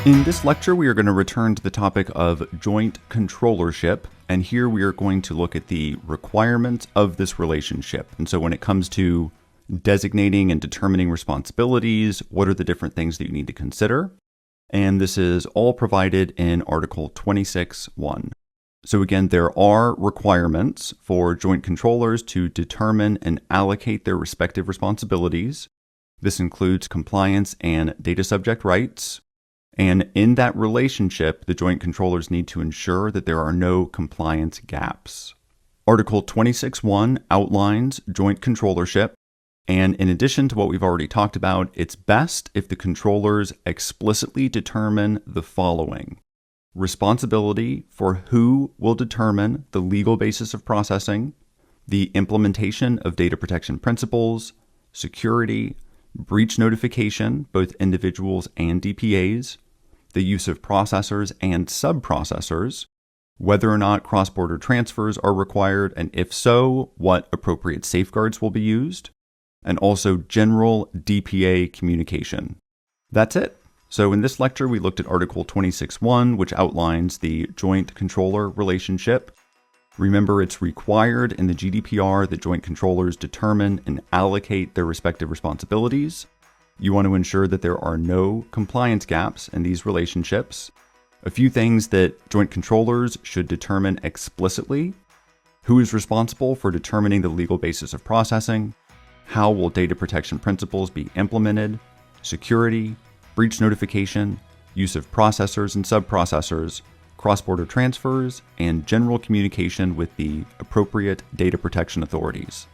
In this lecture, we are going to return to the topic of joint controllership, and here we are going to look at the requirements of this relationship. And so when it comes to designating and determining responsibilities, what are the different things that you need to consider? And this is all provided in Article 26.1. So again, there are requirements for joint controllers to determine and allocate their respective responsibilities. This includes compliance and data subject rights. And in that relationship, the joint controllers need to ensure that there are no compliance gaps. Article 26.1 outlines joint controllership. And in addition to what we've already talked about, it's best if the controllers explicitly determine the following: responsibility for who will determine the legal basis of processing, the implementation of data protection principles, security, breach notification, both individuals and DPAs, the use of processors and sub-processors, whether or not cross-border transfers are required, and if so, what appropriate safeguards will be used, and also general DPA communication. That's it. So in this lecture, we looked at Article 26.1, which outlines the joint controller relationship. Remember, it's required in the GDPR that joint controllers determine and allocate their respective responsibilities. You want to ensure that there are no compliance gaps in these relationships. A few things that joint controllers should determine explicitly: who is responsible for determining the legal basis of processing, how will data protection principles be implemented, security, breach notification, use of processors and sub-processors, cross-border transfers, and general communication with the appropriate data protection authorities.